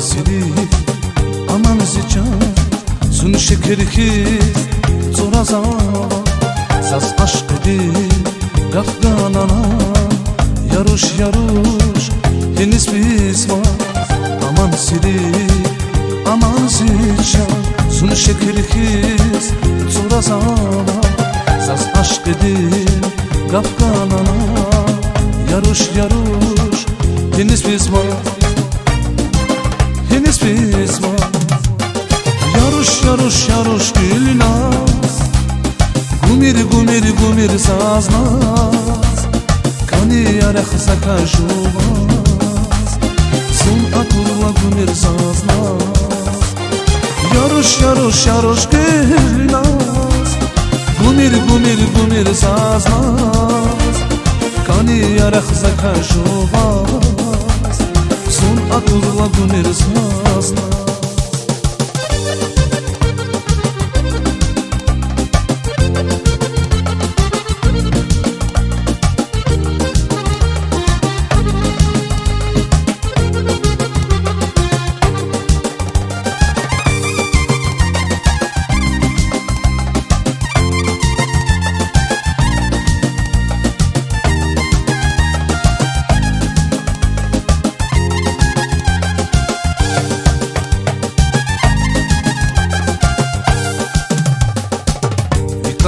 sili aman zican sun şekeri ki zora zava zaz aşkı değil gafganana yaruş yaruş deniz pisma aman sili aman zican sun şekeri ki zora zava zaz aşkı değil gafganana yaruş yaruş deniz pisma deniz pisma yaruş yaruş yaruş gülnaz gumir gumir gumir saz naz kani yarek zaka juvaz sun akurla gumir saz naz yaruş yaruş yaruş gülnaz gumir gumir gumir saz naz kani yarek zaka juvaz sun akurla gumir saz naz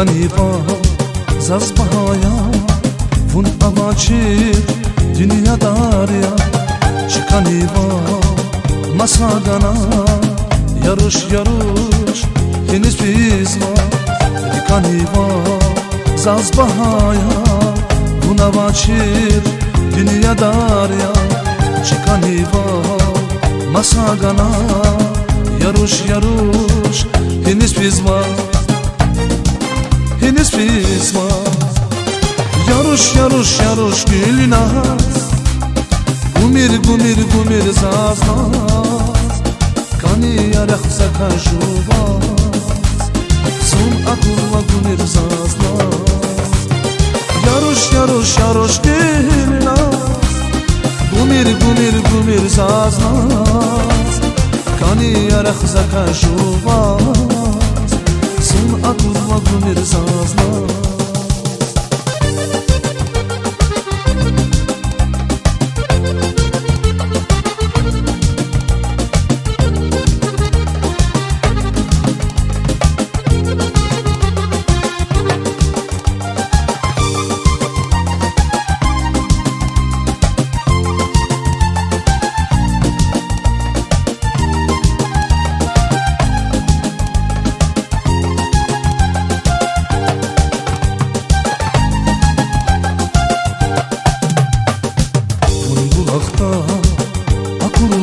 Kaniva zaz bahaya vun avaçir dünya darya çıkaniva masagana yaruş yaruş deniz pisma kaniva zaz bahaya vun avaçir dünya darya çıkaniva masagana yaruş yaruş deniz pisma deniz pisma yaruş yaruş yaruş gülnaz gumir gumir gumir zaz naz kani yarek zaka juvaz sun akurla gumir zaz naz yaruş yaruş yaruş gülnaz gumir gumir gumir zaz naz kani yarek zaka juvaz sun akurla gumir saz naz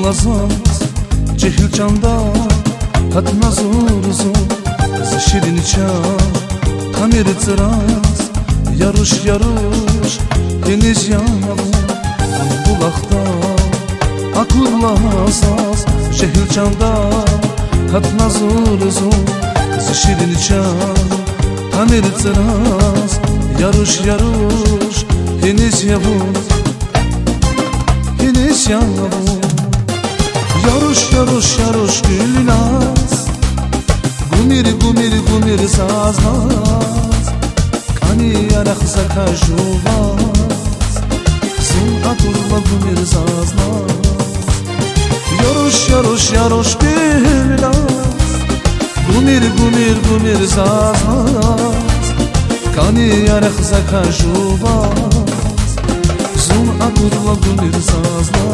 akurlazaz cehil canda katna zor zor zişirin çan tamir tıraz yaruş yaruş deniz yavru bulakta akurlazaz cehil canda katna zor zor zişirin çan tamir tıraz yaruş yaruş deniz yavru deniz yavru yaruş yaruş yaruş gülnaz gumir gumir gumir saz naz kani yarek zaka juvaz sun akurla gumir saz naz yaruş yaruş yaruş gülnaz gumir gumir gumir saz naz kani yarek zaka juvaz sun akurla gumir saz naz